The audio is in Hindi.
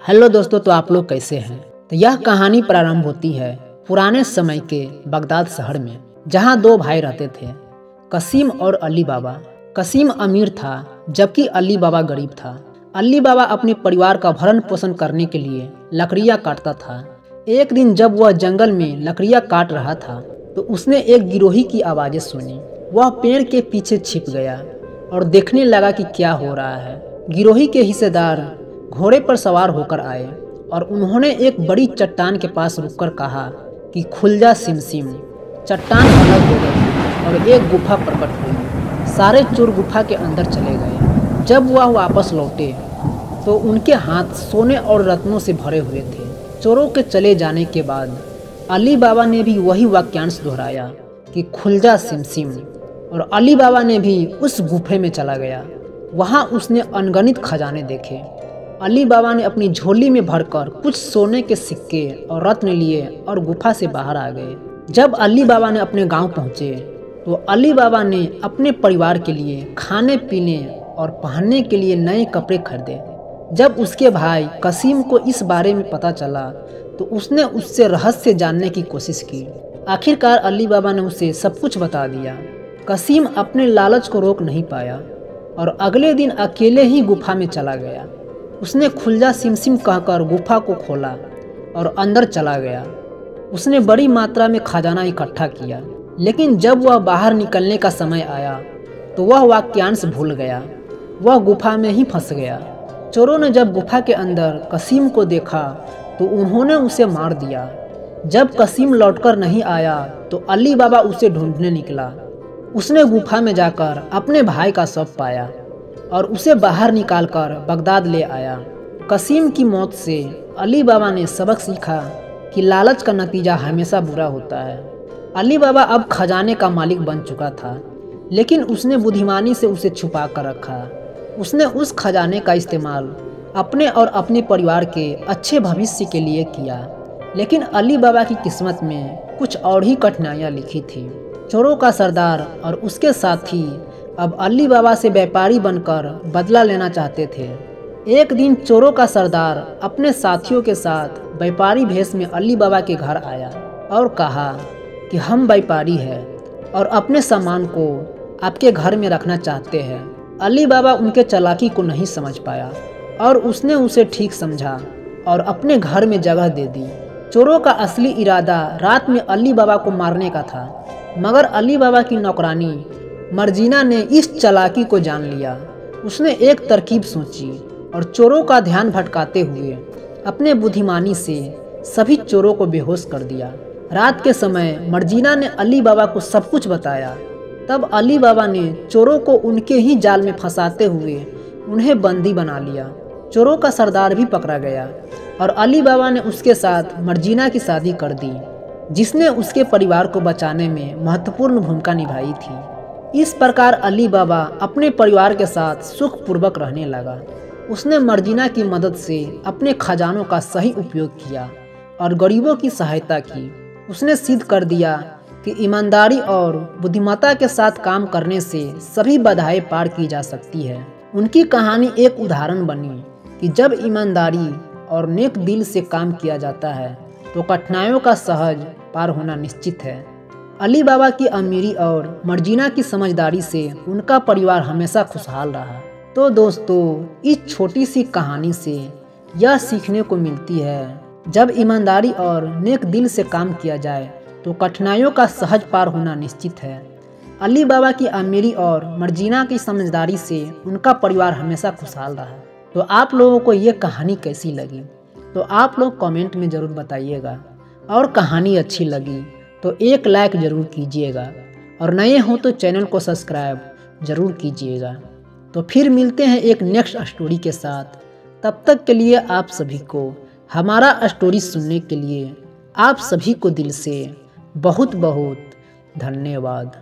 हेलो दोस्तों, तो आप लोग कैसे हैं। तो यह कहानी प्रारंभ होती है पुराने समय के बगदाद शहर में, जहां दो भाई रहते थे, कसीम और अली बाबा। कसीम अमीर था जबकि अली बाबा गरीब था। अली बाबा अपने परिवार का भरण पोषण करने के लिए लकड़ियां काटता था। एक दिन जब वह जंगल में लकड़ियां काट रहा था तो उसने एक गिरोही की आवाज़ें सुनी। वह पेड़ के पीछे छिप गया और देखने लगा कि क्या हो रहा है। गिरोही के हिस्सेदार घोड़े पर सवार होकर आए और उन्होंने एक बड़ी चट्टान के पास रुककर कहा कि खुल जा सिमसिम। चट्टान अलग हो गई और एक गुफा प्रकट हुई। सारे चोर गुफा के अंदर चले गए। जब वह वापस लौटे तो उनके हाथ सोने और रत्नों से भरे हुए थे। चोरों के चले जाने के बाद अली बाबा ने भी वही वाक्यांश दोहराया कि खुल जा सिमसिम, और अली बाबा ने भी उस गुफे में चला गया। वहाँ उसने अनगिनत खजाने देखे। अली बाबा ने अपनी झोली में भरकर कुछ सोने के सिक्के और रत्न लिए और गुफा से बाहर आ गए। जब अली बाबा ने अपने गांव पहुंचे तो अली बाबा ने अपने परिवार के लिए खाने पीने और पहनने के लिए नए कपड़े खरीदे। जब उसके भाई कसीम को इस बारे में पता चला तो उसने उससे रहस्य जानने की कोशिश की। आखिरकार अली बाबा ने उसे सब कुछ बता दिया। कसीम अपने लालच को रोक नहीं पाया और अगले दिन अकेले ही गुफा में चला गया। उसने खुल जा सिमसिम कहकर गुफा को खोला और अंदर चला गया। उसने बड़ी मात्रा में खजाना इकट्ठा किया, लेकिन जब वह बाहर निकलने का समय आया तो वह वाक्यांश भूल गया। वह गुफा में ही फंस गया। चोरों ने जब गुफा के अंदर कसीम को देखा तो उन्होंने उसे मार दिया। जब कसीम लौटकर नहीं आया तो अली बाबा उसे ढूंढने निकला। उसने गुफा में जाकर अपने भाई का शव पाया और उसे बाहर निकालकर बगदाद ले आया। कसीम की मौत से अली बाबा ने सबक सीखा कि लालच का नतीजा हमेशा बुरा होता है। अली बाबा अब खजाने का मालिक बन चुका था, लेकिन उसने बुद्धिमानी से उसे छुपा कर रखा। उसने उस खजाने का इस्तेमाल अपने और अपने परिवार के अच्छे भविष्य के लिए किया। लेकिन अली बाबा की किस्मत में कुछ और ही कठिनाइयाँ लिखी थी। चोरों का सरदार और उसके साथी अब अली बाबा से व्यापारी बनकर बदला लेना चाहते थे। एक दिन चोरों का सरदार अपने साथियों के साथ व्यापारी भेष में अली बाबा के घर आया और कहा कि हम व्यापारी हैं और अपने सामान को आपके घर में रखना चाहते हैं। अली बाबा उनके चालाकी को नहीं समझ पाया और उसने उसे ठीक समझा और अपने घर में जगह दे दी। चोरों का असली इरादा रात में अली बाबा को मारने का था, मगर अली बाबा की नौकरानी मर्जीना ने इस चालाकी को जान लिया। उसने एक तरकीब सोची और चोरों का ध्यान भटकाते हुए अपने बुद्धिमानी से सभी चोरों को बेहोश कर दिया। रात के समय मर्जीना ने अली बाबा को सब कुछ बताया। तब अली बाबा ने चोरों को उनके ही जाल में फंसाते हुए उन्हें बंदी बना लिया। चोरों का सरदार भी पकड़ा गया और अली बाबा ने उसके साथ मर्जीना की शादी कर दी, जिसने उसके परिवार को बचाने में महत्वपूर्ण भूमिका निभाई थी। इस प्रकार अली बाबा अपने परिवार के साथ सुखपूर्वक रहने लगा। उसने मर्जीना की मदद से अपने खजानों का सही उपयोग किया और गरीबों की सहायता की। उसने सिद्ध कर दिया कि ईमानदारी और बुद्धिमत्ता के साथ काम करने से सभी बाधाएं पार की जा सकती है। उनकी कहानी एक उदाहरण बनी कि जब ईमानदारी और नेक दिल से काम किया जाता है तो कठिनाइयों का सहज पार होना निश्चित है। अली बाबा की अमीरी और मर्जीना की समझदारी से उनका परिवार हमेशा खुशहाल रहा। तो दोस्तों, इस छोटी सी कहानी से यह सीखने को मिलती है, जब ईमानदारी और नेक दिल से काम किया जाए तो कठिनाइयों का सहज पार होना निश्चित है। अली बाबा की अमीरी और मर्जीना की समझदारी से उनका परिवार हमेशा खुशहाल रहा। तो आप लोगों को ये कहानी कैसी लगी तो आप लोग कमेंट में ज़रूर बताइएगा, और कहानी अच्छी लगी तो एक लाइक ज़रूर कीजिएगा, और नए हो तो चैनल को सब्सक्राइब ज़रूर कीजिएगा। तो फिर मिलते हैं एक नेक्स्ट स्टोरी के साथ। तब तक के लिए आप सभी को हमारा स्टोरी सुनने के लिए आप सभी को दिल से बहुत बहुत धन्यवाद।